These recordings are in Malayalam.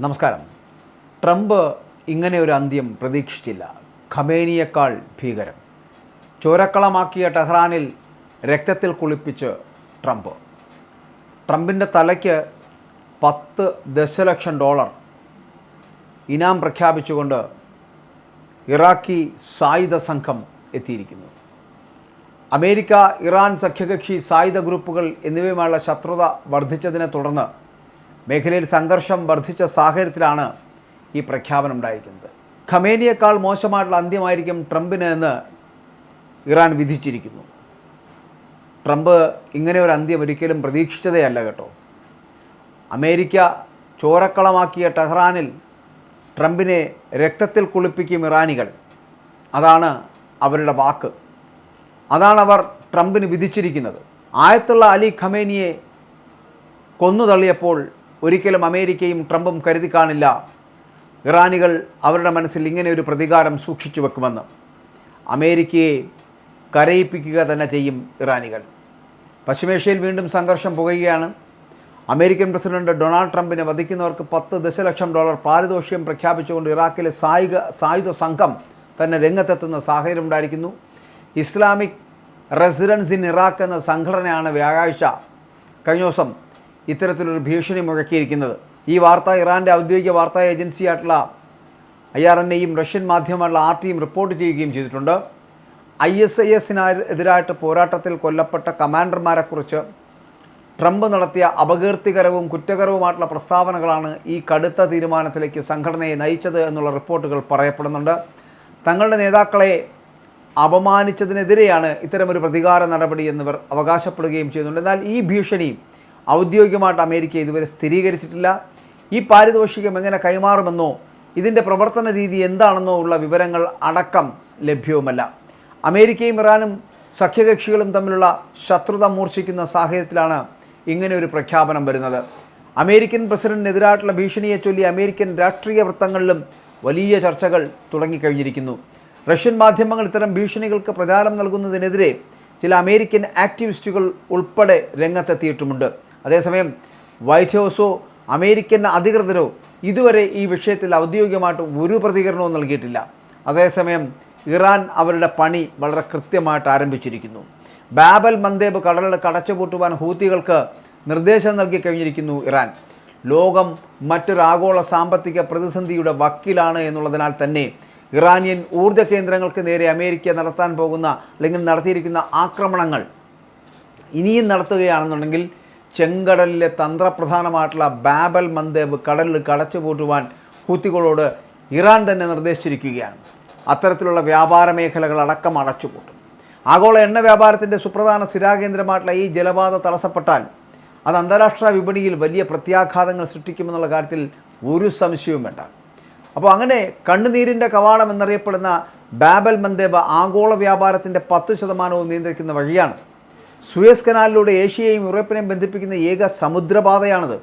നമസ്കാരം. ട്രംപ് ഇങ്ങനെ ഒരു അന്ത്യം പ്രതീക്ഷിച്ചില്ല. ഖമേനിയേക്കാൾ ഭീകരം. ചോരക്കളമാക്കിയ ടെഹ്റാനിൽ രക്തത്തിൽ കുളിപ്പിച്ച് ട്രംപിൻ്റെ തലയ്ക്ക് $10 ദശലക്ഷം ഇനാം പ്രഖ്യാപിച്ചുകൊണ്ട് ഇറാഖി സായുധ സംഘം എത്തിയിരിക്കുന്നു. അമേരിക്ക, ഇറാൻ സഖ്യകക്ഷി സായുധ ഗ്രൂപ്പുകൾ എന്നിവയുമായുള്ള ശത്രുത വർദ്ധിച്ചതിനെ തുടർന്ന് മേഖലയിൽ സംഘർഷം വർദ്ധിച്ച സാഹചര്യത്തിലാണ് ഈ പ്രഖ്യാപനം ഉണ്ടായിരിക്കുന്നത്. ഖമേനിയേക്കാൾ മോശമായിട്ടുള്ള അന്ത്യമായിരിക്കും ട്രംപിന് എന്ന് ഇറാൻ വിധിച്ചിരിക്കുന്നു. ട്രംപ് ഇങ്ങനെ ഒരു അന്ത്യം ഒരിക്കലും പ്രതീക്ഷിച്ചതേ അല്ല കേട്ടോ. അമേരിക്ക ചോരക്കളമാക്കിയ ടെഹ്റാനിൽ ട്രംപിനെ രക്തത്തിൽ കുളിപ്പിക്കും ഇറാനികൾ. അതാണ് അവരുടെ വാക്ക്. അതാണ് അവർ ട്രംപിന് വിധിച്ചിരിക്കുന്നത്. ആയത്തുള്ള അലി ഖമേനിയെ കൊന്നുതള്ളിയപ്പോൾ ഒരിക്കലും അമേരിക്കയും ട്രംപും കരുതി കാണില്ല ഇറാനികൾ അവരുടെ മനസ്സിൽ ഇങ്ങനെ ഒരു പ്രതികാരം സൂക്ഷിച്ചു വെക്കുമെന്ന്. അമേരിക്കയെ കരയിപ്പിക്കുക തന്നെ ചെയ്യും ഇറാനികൾ. പശ്ചിമേഷ്യയിൽ വീണ്ടും സംഘർഷം പുകയുകയാണ്. അമേരിക്കൻ പ്രസിഡന്റ് ഡൊണാൾഡ് ട്രംപിനെ വധിക്കുന്നവർക്ക് $10 ദശലക്ഷം പാരിതോഷികം പ്രഖ്യാപിച്ചുകൊണ്ട് ഇറാഖിലെ സായുധ സംഘം തന്നെ രംഗത്തെത്തുന്ന സാഹചര്യം ഉണ്ടായിരിക്കുന്നു. ഇസ്ലാമിക് റെസിഡൻസ് ഇൻ ഇറാഖ് എന്ന സംഘടനയാണ് വ്യാഴാഴ്ച കഴിഞ്ഞ ദിവസം ഇത്തരത്തിലൊരു ഭീഷണി മുഴക്കിയിരിക്കുന്നത്. ഈ വാർത്ത ഇറാൻ്റെ ഔദ്യോഗിക വാർത്താ ഏജൻസിയായിട്ടുള്ള IRNAയും റഷ്യൻ മാധ്യമമായിട്ടുള്ള RTയും റിപ്പോർട്ട് ചെയ്യുകയും ചെയ്തിട്ടുണ്ട്. ISISനെതിരായിട്ട് പോരാട്ടത്തിൽ കൊല്ലപ്പെട്ട കമാൻഡർമാരെക്കുറിച്ച് ട്രംപ് നടത്തിയ അപകീർത്തികരവും കുറ്റകരവുമായിട്ടുള്ള പ്രസ്താവനകളാണ് ഈ കടുത്ത തീരുമാനത്തിലേക്ക് സംഘടനയെ നയിച്ചത് എന്നുള്ള റിപ്പോർട്ടുകൾ പറയപ്പെടുന്നുണ്ട്. തങ്ങളുടെ നേതാക്കളെ അപമാനിച്ചതിനെതിരെയാണ് ഇത്തരമൊരു പ്രതികാര നടപടി എന്നിവർ അവകാശപ്പെടുകയും ചെയ്യുന്നുണ്ട്. എന്നാൽ ഈ ഭീഷണി ഔദ്യോഗികമായിട്ട് അമേരിക്ക ഇതുവരെ സ്ഥിരീകരിച്ചിട്ടില്ല. ഈ പാരിതോഷികം എങ്ങനെ കൈമാറുമെന്നോ ഇതിൻ്റെ പ്രവർത്തന രീതി എന്താണെന്നോ ഉള്ള വിവരങ്ങൾ അടക്കം ലഭ്യവുമല്ല. അമേരിക്കയും ഇറാനും സഖ്യകക്ഷികളും തമ്മിലുള്ള ശത്രുത മൂർച്ഛിക്കുന്ന സാഹചര്യത്തിലാണ് ഇങ്ങനെ ഒരു പ്രഖ്യാപനം വരുന്നത്. അമേരിക്കൻ പ്രസിഡന്റിനെതിരായിട്ടുള്ള ഭീഷണിയെ ചൊല്ലി അമേരിക്കൻ രാഷ്ട്രീയ വൃത്തങ്ങളിലും വലിയ ചർച്ചകൾ തുടങ്ങിക്കഴിഞ്ഞിരിക്കുന്നു. റഷ്യൻ മാധ്യമങ്ങൾ ഇത്തരം ഭീഷണികൾക്ക് പ്രചാരം നൽകുന്നതിനെതിരെ ചില അമേരിക്കൻ ആക്ടിവിസ്റ്റുകൾ ഉൾപ്പെടെ രംഗത്തെത്തിയിട്ടുമുണ്ട്. അതേസമയം വൈറ്റ് ഹൗസോ അമേരിക്കൻ അധികൃതരോ ഇതുവരെ ഈ വിഷയത്തിൽ ഔദ്യോഗികമായിട്ട് ഒരു പ്രതികരണവും നൽകിയിട്ടില്ല. അതേസമയം ഇറാൻ അവരുടെ പണി വളരെ കൃത്യമായിട്ട് ആരംഭിച്ചിരിക്കുന്നു. ബാബൽ മന്ദേബ് കടലിൽ അടച്ചുപൂട്ടുവാൻ ഹൂത്തികൾക്ക് നിർദ്ദേശം നൽകി കഴിഞ്ഞിരിക്കുന്നു ഇറാൻ. ലോകം മറ്റൊരു ആഗോള സാമ്പത്തിക പ്രതിസന്ധിയുടെ വക്കിലാണ് എന്നുള്ളതിനാൽ തന്നെ ഇറാനിയൻ ഊർജ്ജ കേന്ദ്രങ്ങൾക്ക് നേരെ അമേരിക്ക നടത്താൻ പോകുന്ന അല്ലെങ്കിൽ നടത്തിയിരിക്കുന്ന ആക്രമണങ്ങൾ ഇനിയും നടത്തുകയാണെന്നുണ്ടെങ്കിൽ ചെങ്കടലിലെ തന്ത്രപ്രധാനമായിട്ടുള്ള ബാബൽ മന്ദേബ് കടലിൽ അടച്ചുപൂട്ടുവാൻ ഹൂത്തികളോട് ഇറാൻ തന്നെ നിർദ്ദേശിച്ചിരിക്കുകയാണ്. അത്തരത്തിലുള്ള വ്യാപാര മേഖലകൾ അടക്കം അടച്ചുപൂട്ടും. ആഗോള എണ്ണ വ്യാപാരത്തിൻ്റെ സുപ്രധാന സ്ഥിരാകേന്ദ്രമായിട്ടുള്ള ഈ ജലപാത തടസ്സപ്പെട്ടാൽ അത് അന്താരാഷ്ട്ര വിപണിയിൽ വലിയ പ്രത്യാഘാതങ്ങൾ സൃഷ്ടിക്കുമെന്നുള്ള കാര്യത്തിൽ ഒരു സംശയവും വേണ്ട. അപ്പോൾ അങ്ങനെ കണ്ണുനീരിൻ്റെ കവാടം എന്നറിയപ്പെടുന്ന ബാബൽ മന്ദേബ് ആഗോള വ്യാപാരത്തിൻ്റെ 10% നിയന്ത്രിക്കുന്ന വഴിയാണ്. സുയസ് കനാലിലൂടെ ഏഷ്യയെയും യൂറോപ്പിനെയും ബന്ധിപ്പിക്കുന്ന ഏക സമുദ്രപാതയാണിത്.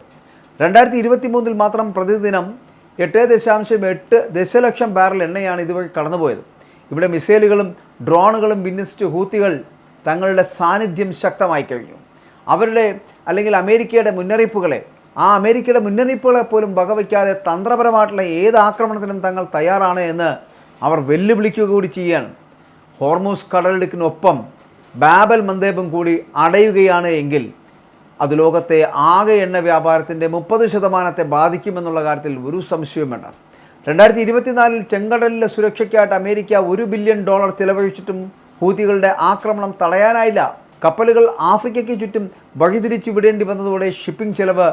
2023 മാത്രം പ്രതിദിനം 8.8 ദശലക്ഷം ബാരൽ എണ്ണയാണ് ഇതുവഴി കടന്നുപോയത്. ഇവിടെ മിസൈലുകളും ഡ്രോണുകളും വിന്യസിച്ച് ഹൂത്തികൾ തങ്ങളുടെ സാന്നിധ്യം ശക്തമായി കഴിഞ്ഞു. അവരുടെ അല്ലെങ്കിൽ അമേരിക്കയുടെ മുന്നറിയിപ്പുകളെ പോലും വകവയ്ക്കാതെ തന്ത്രപരമായിട്ടുള്ള ഏത് ആക്രമണത്തിനും തങ്ങൾ തയ്യാറാണ് എന്ന് അവർ വെല്ലുവിളിക്കുക കൂടി ചെയ്യുകയാണ്. ഹോർമൂസ് കടലിടുക്കിനൊപ്പം ബാബൽ മന്ദേബും കൂടി അടയുകയാണ് എങ്കിൽ അത് ലോകത്തെ ആകെ എണ്ണ വ്യാപാരത്തിൻ്റെ 30% ബാധിക്കുമെന്നുള്ള കാര്യത്തിൽ ഒരു സംശയവും വേണ്ട. 2024 ചെങ്കടലിലെ സുരക്ഷയ്ക്കായിട്ട് അമേരിക്ക $1 ബില്യൺ ചിലവഴിച്ചിട്ടും ഹൂത്തികളുടെ ആക്രമണം തടയാനായില്ല. കപ്പലുകൾ ആഫ്രിക്കയ്ക്ക് ചുറ്റും വഴിതിരിച്ചു വിടേണ്ടി വന്നതോടെ ഷിപ്പിംഗ് ചെലവ്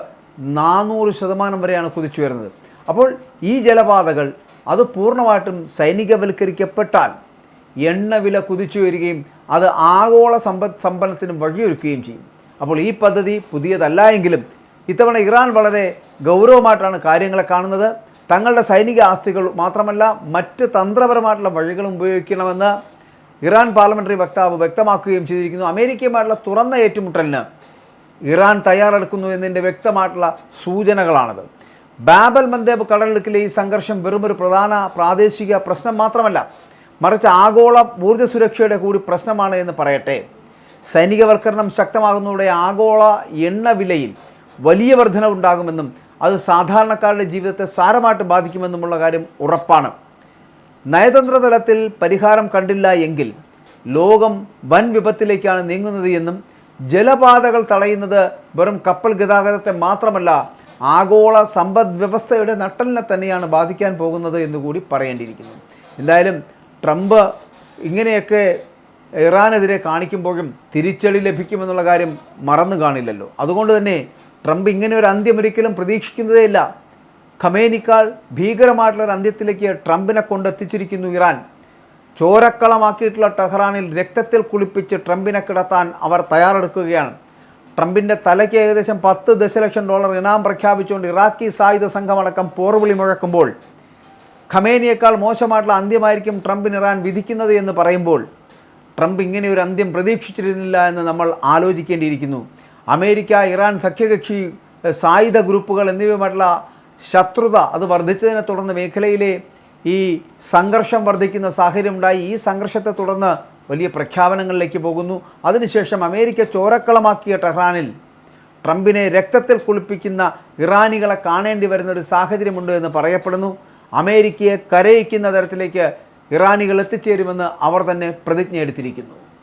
400% വരെയാണ് കുതിച്ചുയർന്നത്. അപ്പോൾ ഈ ജലപാതകൾ അത് പൂർണ്ണമായിട്ടും സൈനികവൽക്കരിക്കപ്പെട്ടാൽ എണ്ണ വില കുതിച്ചുയരുകയും അത് ആഗോള സമ്പന്നത്തിനും വഴിയൊരുക്കുകയും ചെയ്യും. അപ്പോൾ ഈ പദ്ധതി പുതിയതല്ല എങ്കിലും ഇത്തവണ ഇറാൻ വളരെ ഗൗരവമായിട്ടാണ് കാര്യങ്ങളെ കാണുന്നത്. തങ്ങളുടെ സൈനിക ആസ്തികൾ മാത്രമല്ല മറ്റ് തന്ത്രപരമായിട്ടുള്ള വഴികളും ഉപയോഗിക്കണമെന്ന് ഇറാൻ പാർലമെൻ്ററി വക്താവ് വ്യക്തമാക്കുകയും ചെയ്തിരിക്കുന്നു. അമേരിക്കയുമായിട്ടുള്ള തുറന്ന ഏറ്റുമുട്ടലിന് ഇറാൻ തയ്യാറെടുക്കുന്നു എന്നതിൻ്റെ വ്യക്തമായിട്ടുള്ള സൂചനകളാണിത്. ബാബൽ മന്ദേബ് കടലിടുക്കിലെ ഈ സംഘർഷം വെറുമൊരു പ്രധാന പ്രാദേശിക പ്രശ്നം മാത്രമല്ല, മറിച്ച് ആഗോള ഊർജ്ജ സുരക്ഷയുടെ കൂടി പ്രശ്നമാണ് എന്ന് പറയട്ടെ. സൈനികവൽക്കരണം ശക്തമാകുന്നതോടെ ആഗോള എണ്ണ വിലയിൽ വലിയ വർധനവുണ്ടാകുമെന്നും അത് സാധാരണക്കാരുടെ ജീവിതത്തെ സാരമായിട്ട് ബാധിക്കുമെന്നുമുള്ള കാര്യം ഉറപ്പാണ്. നയതന്ത്ര തലത്തിൽ പരിഹാരം കണ്ടില്ല എങ്കിൽ ലോകം വൻ വിപത്തിലേക്കാണ് നീങ്ങുന്നത് എന്നും ജലപാതകൾ തടയുന്നത് വെറും കപ്പൽ ഗതാഗതത്തെ മാത്രമല്ല ആഗോള സമ്പദ് വ്യവസ്ഥയുടെ നട്ടെല്ലിനെ തന്നെയാണ് ബാധിക്കാൻ പോകുന്നത് എന്നുകൂടി പറയേണ്ടിയിരിക്കുന്നു. എന്തായാലും ട്രംപ് ഇങ്ങനെയൊക്കെ ഇറാനെതിരെ കാണിക്കുമ്പോഴും തിരിച്ചടി ലഭിക്കുമെന്നുള്ള കാര്യം മറന്നു കാണില്ലല്ലോ. അതുകൊണ്ട് തന്നെ ട്രംപ് ഇങ്ങനെ ഒരു അന്ത്യം ഒരിക്കലും പ്രതീക്ഷിക്കുന്നതേയില്ല. ഖമേനിക്കാൾ ഭീകരമായിട്ടുള്ളൊരു അന്ത്യത്തിലേക്ക് ട്രംപിനെ കൊണ്ടെത്തിച്ചിരിക്കുന്നു ഇറാൻ. ചോരക്കളമാക്കിയിട്ടുള്ള ടെഹ്റാനിൽ രക്തത്തിൽ കുളിപ്പിച്ച് ട്രംപിനെ കിടത്താൻ അവർ തയ്യാറെടുക്കുകയാണ്. ട്രംപിൻ്റെ തലയ്ക്ക് ഏകദേശം $10 ദശലക്ഷം ഇനാം പ്രഖ്യാപിച്ചുകൊണ്ട് ഇറാഖി സായുധ സംഘമടക്കം പോർവിളി മുഴക്കുമ്പോൾ ഖമേനിയേക്കാൾ മോശമായിട്ടുള്ള അന്ത്യമായിരിക്കും ട്രംപിന് ഇറാൻ വിധിക്കുന്നത് എന്ന് പറയുമ്പോൾ ട്രംപ് ഇങ്ങനെ ഒരു അന്ത്യം പ്രതീക്ഷിച്ചിരുന്നില്ല എന്ന് നമ്മൾ ആലോചിക്കേണ്ടിയിരിക്കുന്നു. അമേരിക്ക, ഇറാൻ സഖ്യകക്ഷി സായുധ ഗ്രൂപ്പുകൾ എന്നിവയുമായിട്ടുള്ള ശത്രുത അത് വർദ്ധിച്ചതിനെ തുടർന്ന് മേഖലയിലെ ഈ സംഘർഷം വർദ്ധിക്കുന്ന സാഹചര്യമുണ്ടായി. ഈ സംഘർഷത്തെ തുടർന്ന് വലിയ പ്രഖ്യാപനങ്ങളിലേക്ക് പോകുന്നു. അതിനുശേഷം അമേരിക്ക ചോരക്കളമാക്കിയ ടെഹ്റാനിൽ ട്രംപിനെ രക്തത്തിൽ കുളിപ്പിക്കുന്ന ഇറാനികളെ കാണേണ്ടി വരുന്നൊരു സാഹചര്യമുണ്ട് എന്ന് പറയപ്പെടുന്നു. അമേരിക്കയെ കരയിക്കുന്ന തരത്തിലേക്ക് ഇറാനികൾ എത്തിച്ചേരുമെന്ന് അവർ തന്നെ പ്രതിജ്ഞ എടുത്തിരിക്കുന്നു.